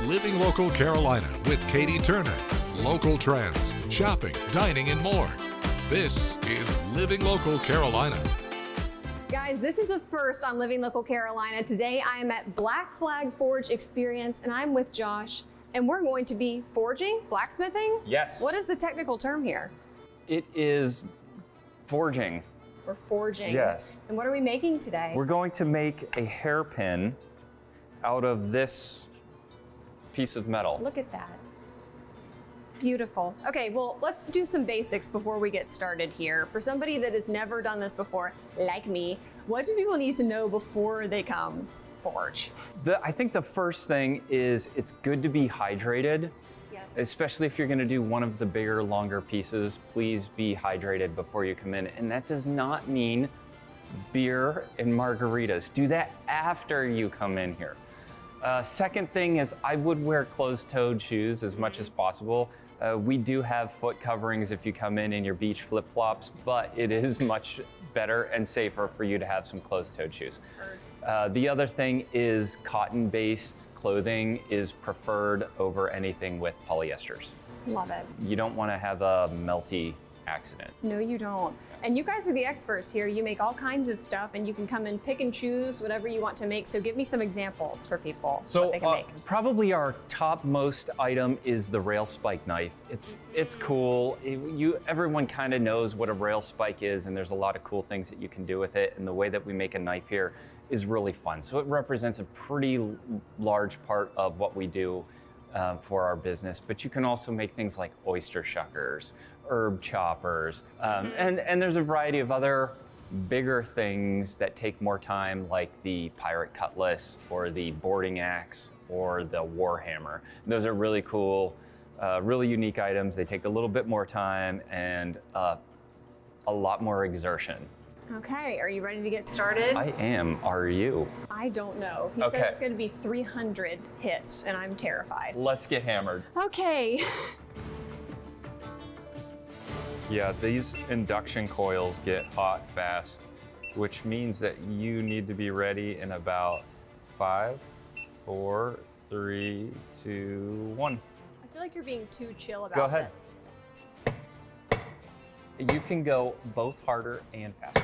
Living Local Carolina with Katie Turner. Local trends, shopping, dining, and more. This is Living Local Carolina. Guys, this is a first on Living Local Carolina. Today I am at Black Flag Forge Experience and I'm with Josh and we're going to be forging, blacksmithing? Yes. What is the technical term here? It is forging. We're forging. Yes. And what are we making today? We're going to make a hairpin out of this piece of metal. Look at that. Beautiful. Okay, well, let's do some basics before we get started here. For somebody that has never done this before, like me, what do people need to know before they come forge? I think the first thing is it's good to be hydrated. Yes. Especially if you're going to do one of the bigger, longer pieces, please be hydrated before you come in. And that does not mean beer and margaritas. Do that after you come in here. Second thing is I would wear closed-toed shoes as much as possible. We do have foot coverings if you come in your beach flip-flops, but it is much better and safer for you to have some closed-toed shoes. The other thing is cotton-based clothing is preferred over anything with polyesters. Love it. You don't want to have a melty accident. No, you don't. And you guys are the experts here. You make all kinds of stuff and you can come and pick and choose whatever you want to make. So give me some examples for people what they can make. Probably our topmost item is the rail spike knife. It's cool. Everyone kind of knows what a rail spike is and there's a lot of cool things that you can do with it. And the way that we make a knife here is really fun. So it represents a pretty large part of what we do for our business, but you can also make things like oyster shuckers, herb choppers, and there's a variety of other bigger things that take more time, like the pirate cutlass or the boarding axe or the war hammer. Those are really cool, really unique items. They take a little bit more time and a lot more exertion. Okay, are you ready to get started? I am. Are you? I don't know. He Okay. said it's going to be 300 hits, and I'm terrified. Let's get hammered. Okay. Yeah, these induction coils get hot fast, which means that you need to be ready in about 5, 4, 3, 2, 1. I feel like you're being too chill about Go ahead. this. You can go both harder and faster.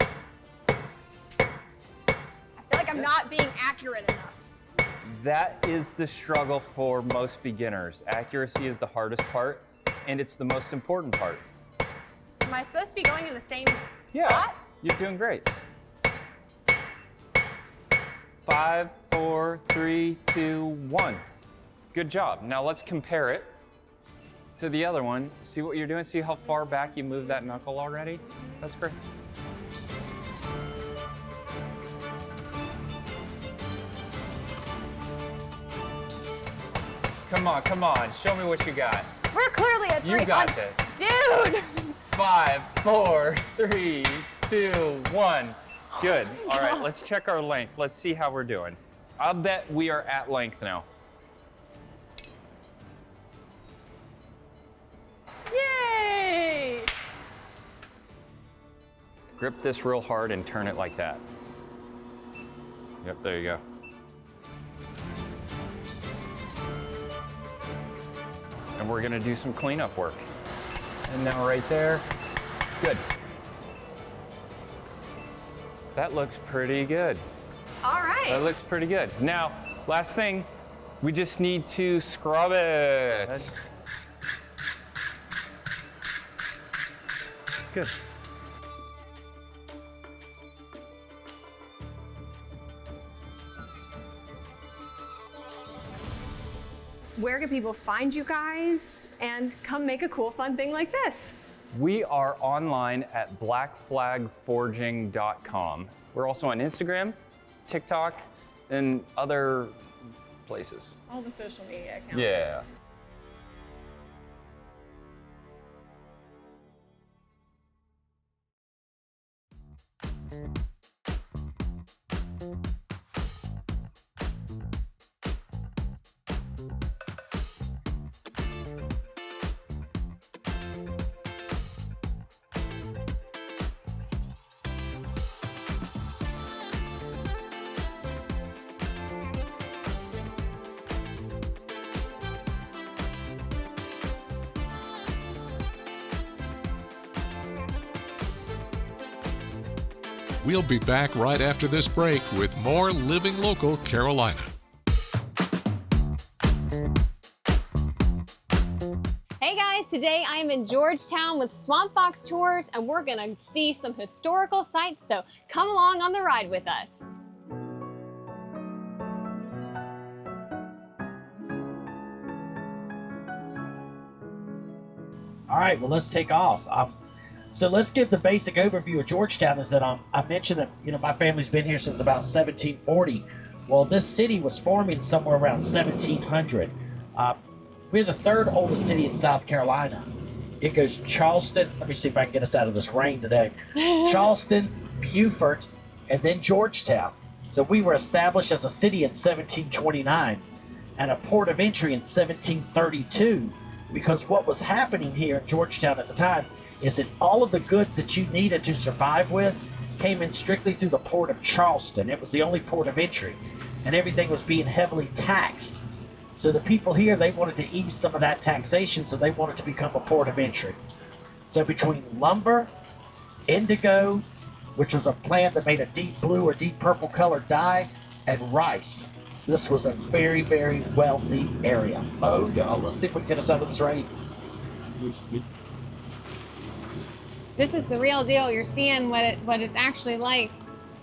I feel like I'm not being accurate enough. That is the struggle for most beginners. Accuracy is the hardest part, and it's the most important part. Am I supposed to be going in the same Yeah, spot? you're doing great. 5, 4, 3, 2, 1. Good job. Now let's compare it to the other one. See what you're doing? See how far back you moved that knuckle already? That's great. Come on, come on. Show me what you got. We're clearly at 300. You got this. Dude! 5, 4, 3, 2, 1. Good. All right, let's check our length. Let's see how we're doing. I'll bet we are at length now. Yay! Grip this real hard and turn it like that. Yep, there you go. And we're gonna do some cleanup work. And now right there, good. That looks pretty good. All right. That looks pretty good. Now, last thing, we just need to scrub it. Good. Where can people find you guys and come make a cool, fun thing like this? We are online at blackflagforging.com. We're also on Instagram, TikTok, and other places. All the social media accounts. Yeah. We'll be back right after this break with more Living Local Carolina. Hey guys, today I am in Georgetown with Swamp Fox Tours and we're gonna see some historical sites, so come along on the ride with us. All right, well, let's take off. So let's give the basic overview of Georgetown. Is that I mentioned that my family's been here since about 1740. Well, this city was forming somewhere around 1700. We're the third oldest city in South Carolina. It goes Charleston. Let me see if I can get us out of this rain today. Charleston, Beaufort, and then Georgetown. So we were established as a city in 1729 and a port of entry in 1732. Because what was happening here in Georgetown at the time is that all of the goods that you needed to survive with came in strictly through the port of Charleston. It was the only port of entry, and everything was being heavily taxed. So the people here, they wanted to ease some of that taxation, so they wanted to become a port of entry. So between lumber, indigo, which was a plant that made a deep blue or deep purple colored dye, and rice, this was a very, very wealthy area. Oh, y'all, let's see if we can get us out of this rain. This is the real deal. You're seeing what it's actually like.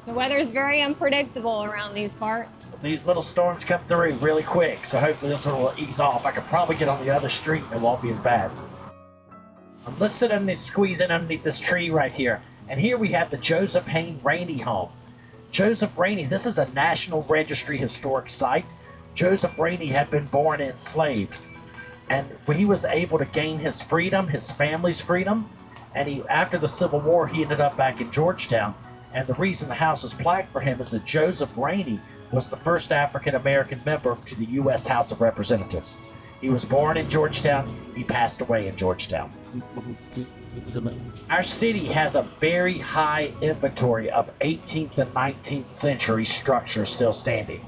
The weather is very unpredictable around these parts. These little storms come through really quick, so hopefully this one will ease off. I could probably get on the other street and it won't be as bad. Let's sit underneath, squeeze in underneath this tree right here. And here we have the Joseph Hayne Rainey home. Joseph Rainey, this is a National Registry Historic Site. Joseph Rainey had been born enslaved. And when he was able to gain his freedom, his family's freedom, and after the Civil War, he ended up back in Georgetown. And the reason the house is plaqued for him is that Joseph Rainey was the first African-American member to the U.S. House of Representatives. He was born in Georgetown. He passed away in Georgetown. Our city has a very high inventory of 18th and 19th century structures still standing.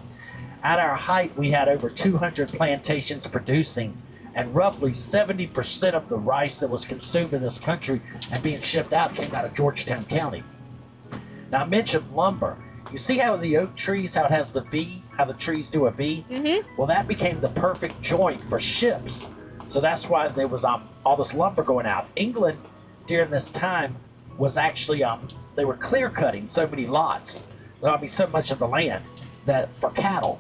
At our height, we had over 200 plantations producing, and roughly 70% of the rice that was consumed in this country and being shipped out came out of Georgetown County. Now, I mentioned lumber. You see how the oak trees, how it has the V, how the trees do a V? Mm-hmm. Well, that became the perfect joint for ships. So that's why there was all this lumber going out. England, during this time, was actually, they were clear cutting so many lots, so much of the land that for cattle.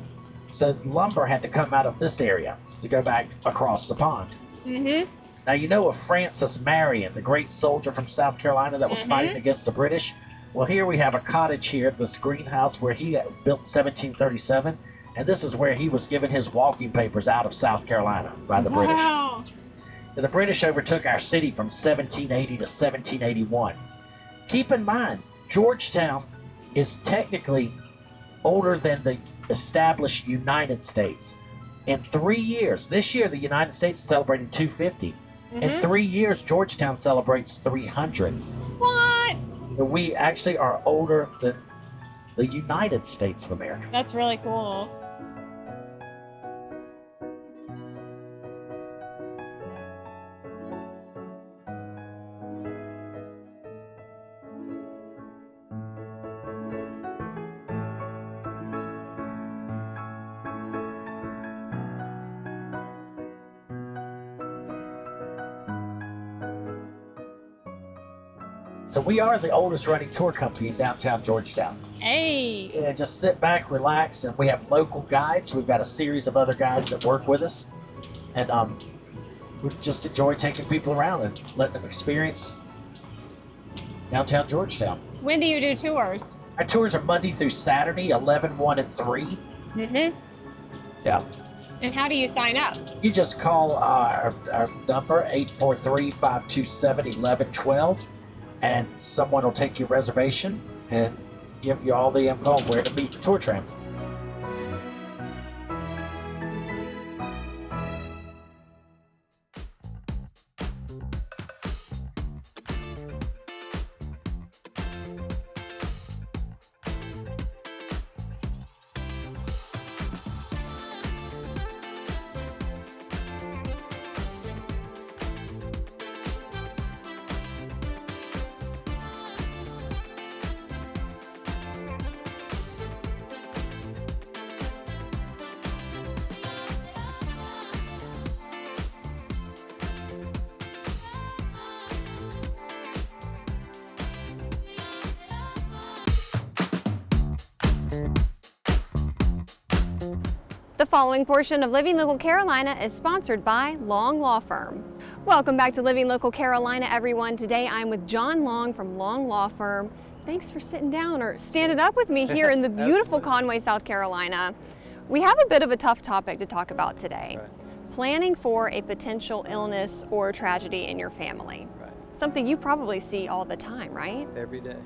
So lumber had to come out of this area to go back across the pond. Mm-hmm. Now, you know of Francis Marion, the great soldier from South Carolina that was fighting against the British? Well, here we have a cottage here, this greenhouse where he built in 1737, and this is where he was given his walking papers out of South Carolina by the British. Now, the British overtook our city from 1780 to 1781. Keep in mind, Georgetown is technically older than the established United States. In 3 years, this year the United States is celebrating 250. In 3 years, Georgetown celebrates 300. What? We actually are older than the United States of America. That's really cool. So we are the oldest running tour company in downtown Georgetown. Hey! Yeah, just sit back, relax, and we have local guides. We've got a series of other guides that work with us. And we just enjoy taking people around and letting them experience downtown Georgetown. When do you do tours? Our tours are Monday through Saturday, 11, 1, and 3. Mm-hmm. Yeah. And how do you sign up? You just call our number, 843-527-1112. And someone will take your reservation and give you all the info on where to meet the tour tram. The following portion of Living Local Carolina is sponsored by Long Law Firm. Welcome back to Living Local Carolina, everyone. Today I'm with John Long from Long Law Firm. Thanks for sitting down or standing up with me here in the beautiful Conway, South Carolina. We have a bit of a tough topic to talk about today. Right. Planning for a potential illness or tragedy in your family. Right. Something you probably see all the time, right? Every day.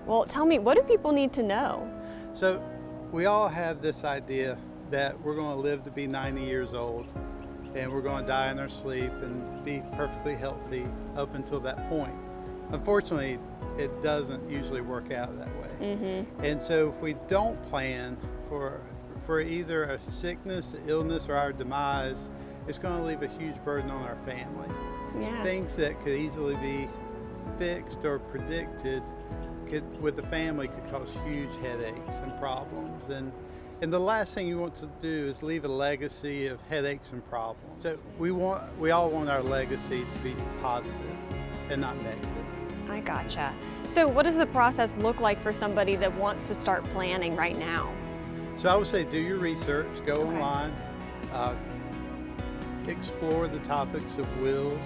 Well, tell me, what do people need to know? So we all have this idea that we're going to live to be 90 years old and we're going to die in our sleep and be perfectly healthy up until that point. Unfortunately, it doesn't usually work out that way. And so if we don't plan for either a sickness, illness, or our demise, it's going to leave a huge burden on our family. Yeah. Things that could easily be fixed or predicted with the family could cause huge headaches and problems. And the last thing you want to do is leave a legacy of headaches and problems. So we all want our legacy to be positive and not negative. I gotcha. So what does the process look like for somebody that wants to start planning right now? So I would say do your research, go Okay. online, explore the topics of wills,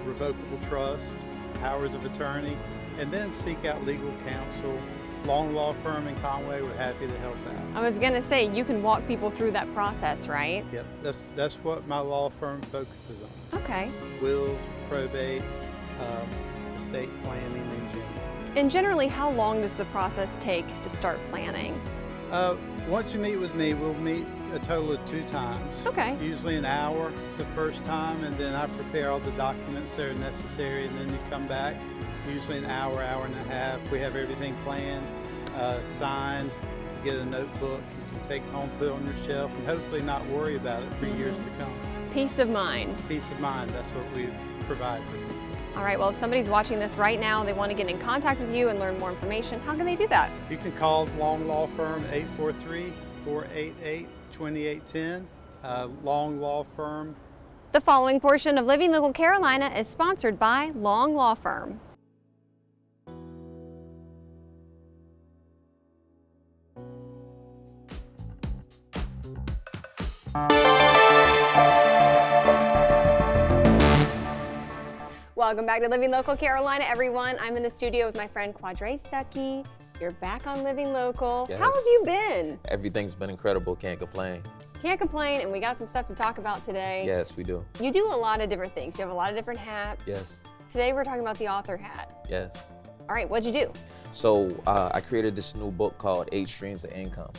revocable trust, powers of attorney, and then seek out legal counsel. Long Law Firm in Conway, we're happy to help out. I was gonna say, you can walk people through that process, right? Yep, that's what my law firm focuses on. Okay. Wills, probate, estate planning in general. And generally, how long does the process take to start planning? Once you meet with me, we'll meet a total of 2 times. Okay. Usually an hour the first time, and then I prepare all the documents that are necessary, and then you come back, usually an hour, hour and a half. We have everything planned, signed, you get a notebook you can take home, put on your shelf, and hopefully not worry about it for years to come. Peace of mind. Peace of mind, that's what we provide for people. All right, well, if somebody's watching this right now, they want to get in contact with you and learn more information, how can they do that? You can call Long Law Firm 843-488-2810. Long Law Firm. The following portion of Living Local Carolina is sponsored by Long Law Firm. Welcome back to Living Local Carolina, everyone. I'm in the studio with my friend Quadre Stuckey. You're back on Living Local. Yes. How have you been? Everything's been incredible, can't complain. Can't complain, and we got some stuff to talk about today. Yes, we do. You do a lot of different things. You have a lot of different hats. Yes. Today we're talking about the author hat. Yes. All right, what'd you do? So I created this new book called 8 Streams of Income.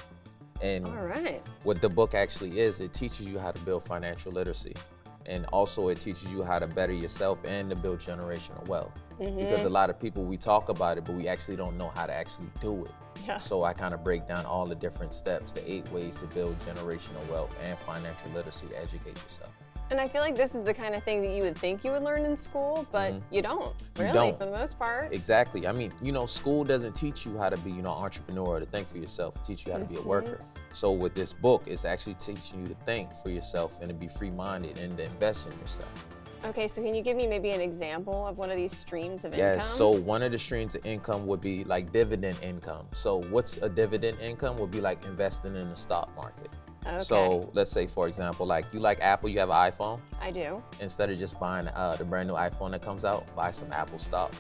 And All right. what the book actually is, it teaches you how to build financial literacy. And also it teaches you how to better yourself and to build generational wealth. Because a lot of people, we talk about it, but we actually don't know how to actually do it. Yeah. So I kind of break down all the different steps, the 8 ways to build generational wealth and financial literacy to educate yourself. And I feel like this is the kind of thing that you would think you would learn in school, but you don't, really, don't. for the most part. Exactly. I mean, school doesn't teach you how to be, entrepreneur, to think for yourself. It teaches you how to be a worker. So with this book, it's actually teaching you to think for yourself and to be free-minded and to invest in yourself. Okay, so can you give me maybe an example of one of these streams of income? Yes, so one of the streams of income would be like dividend income. So what's a dividend income? Would be like investing in the stock market. Okay. So let's say, for example, like you like Apple, you have an iPhone. I do. Instead of just buying the brand new iPhone that comes out, buy some Apple stock.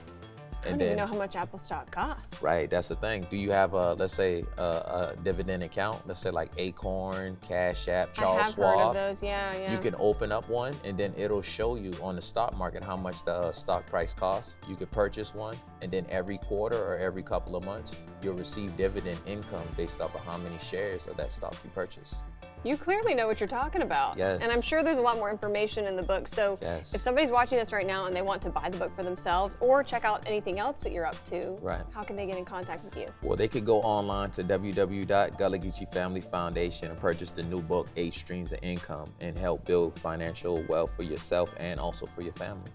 I don't even know how much Apple stock costs. Right, that's the thing. Do you have let's say a dividend account? Let's say like Acorn, Cash App, Charles I have Schwab. heard of those, yeah. You can open up one and then it'll show you on the stock market how much the stock price costs. You could purchase one and then every quarter or every couple of months, you'll receive dividend income based off of how many shares of that stock you purchase. You clearly know what you're talking about. Yes. And I'm sure there's a lot more information in the book. So Yes. if somebody's watching this right now and they want to buy the book for themselves or check out anything else that you're up to, Right. how can they get in contact with you? Well, they could go online to www.Gullah Geechee Family Foundation and purchase the new book, 8 Streams of Income, and help build financial wealth for yourself and also for your family.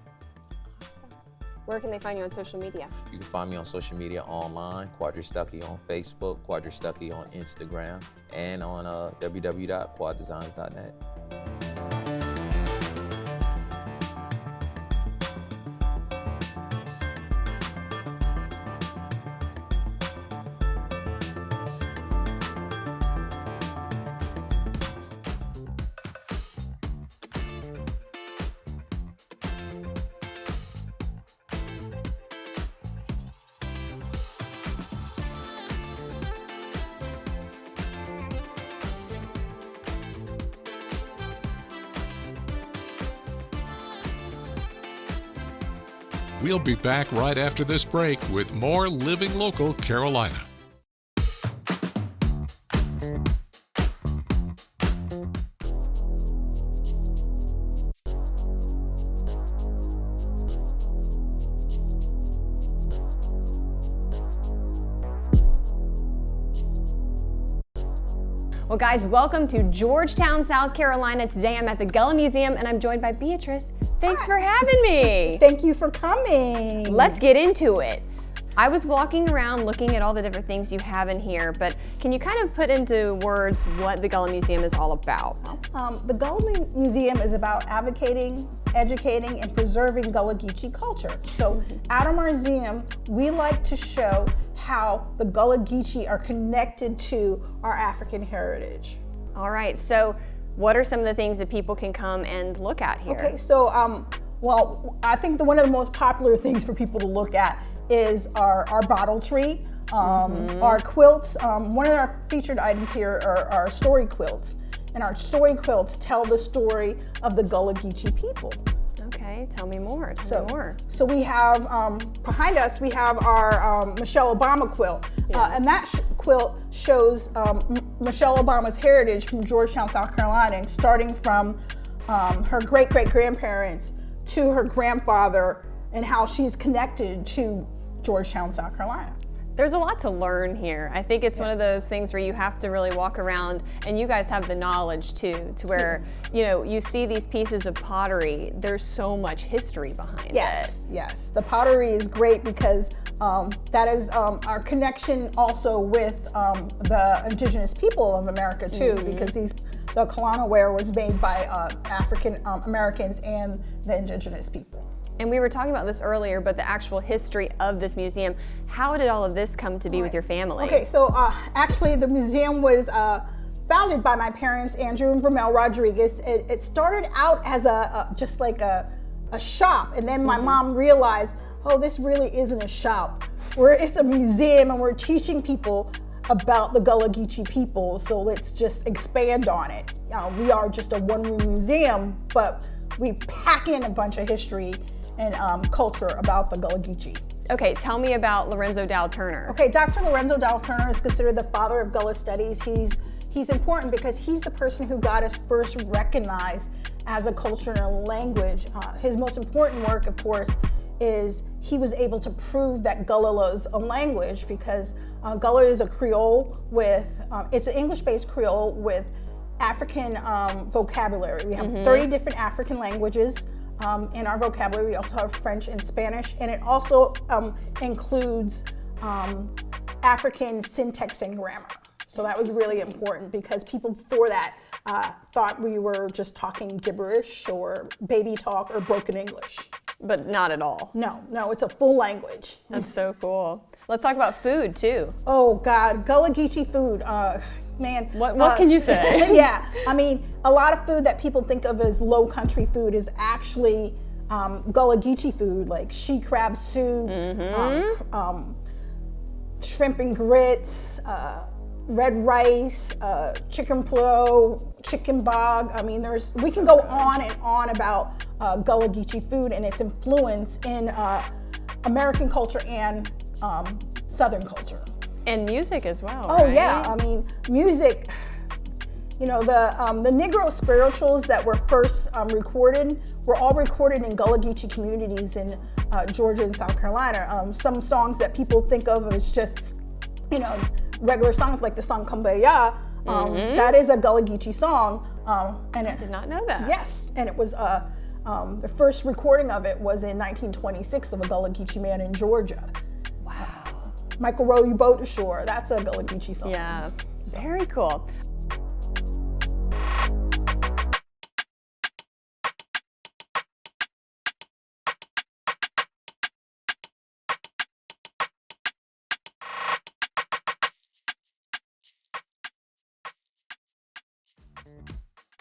Where can they find you on social media? You can find me on social media online, Quadre Stuckey on Facebook, Quadre Stuckey on Instagram, and on www.quaddesigns.net. We'll be back right after this break with more Living Local Carolina. Well, guys, welcome to Georgetown, South Carolina. Today I'm at the Gullah Museum and I'm joined by Beatrice. Thanks for having me. Thank you for coming. Let's get into it. I was walking around looking at all the different things you have in here, but can you kind of put into words what the Gullah Museum is all about? The Gullah Museum is about advocating, educating, and preserving Gullah Geechee culture. So at our museum, we like to show how the Gullah Geechee are connected to our African heritage. All right, so what are some of the things that people can come and look at here? Okay, so well, I think one of the most popular things for people to look at is our bottle tree, our quilts. One of our featured items here are our story quilts, and our story quilts tell the story of the Gullah Geechee people. Okay, tell me more. Tell me more. So we have behind us we have our Michelle Obama quilt, and that quilt shows Michelle Obama's heritage from Georgetown, South Carolina, and starting from her great-great-grandparents to her grandfather, and how she's connected to Georgetown, South Carolina. There's a lot to learn here. I think it's one of those things where you have to really walk around, and you guys have the knowledge too, to where, you know, you see these pieces of pottery, there's so much history behind it. Yes. The pottery is great because that is our connection also with the indigenous people of America too, because the Kalana ware was made by African Americans and the indigenous people. And we were talking about this earlier, but the actual history of this museum, how did all of this come to be with your family? Okay, so actually the museum was founded by my parents, Andrew and Vermel Rodriguez. It started out as just like a shop, and then my mom realized, oh, this really isn't a shop. It's a museum, and we're teaching people about the Gullah Geechee people, so let's just expand on it. We are just a one-room museum, but we pack in a bunch of history and culture about the Gullah Geechee. Okay, tell me about Lorenzo Dow Turner. Okay, Dr. Lorenzo Dow Turner is considered the father of Gullah studies. He's important because he's the person who got us first recognized as a culture and a language. His most important work, of course, is he was able to prove that Gullah was a language, because Gullah is a Creole with, it's an English-based Creole with African vocabulary. We have 30 different African languages in our vocabulary. We also have French and Spanish, and it also includes African syntax and grammar. So that was really important, because people before that thought we were just talking gibberish or baby talk or broken English. But not at all. No, it's a full language. That's so cool. Let's talk about food too. Oh God, Gullah Geechee food. Man, what can you say? Yeah, I mean, a lot of food that people think of as low country food is actually Gullah Geechee food, like she crab soup, shrimp and grits, red rice, chicken plow, chicken bog. I mean, we can go on and on about Gullah Geechee food and its influence in American culture and Southern culture. And music as well. Oh, right? yeah, I mean, music, you know, the Negro spirituals that were first recorded were all recorded in Gullah Geechee communities in Georgia and South Carolina. Some songs that people think of as just, you know, regular songs, like the song Kumbaya, that is a Gullah Geechee song. And I did not know that. Yes, and it was, the first recording of it was in 1926 of a Gullah Geechee man in Georgia. Michael Row Your Boat Ashore, that's a Gullah Geechee song. Yeah, very cool.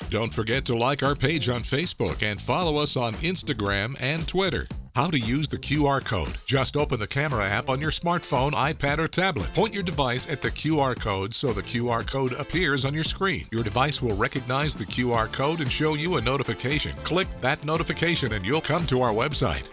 Don't forget to like our page on Facebook and follow us on Instagram and Twitter. How to use the QR code. Just open the camera app on your smartphone, iPad, or tablet. Point your device at the QR code so the QR code appears on your screen. Your device will recognize the QR code and show you a notification. Click that notification and you'll come to our website.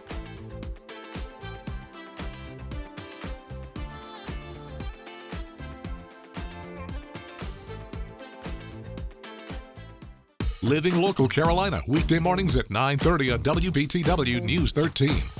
Living Local Carolina, weekday mornings at 9:30 on WBTW News 13.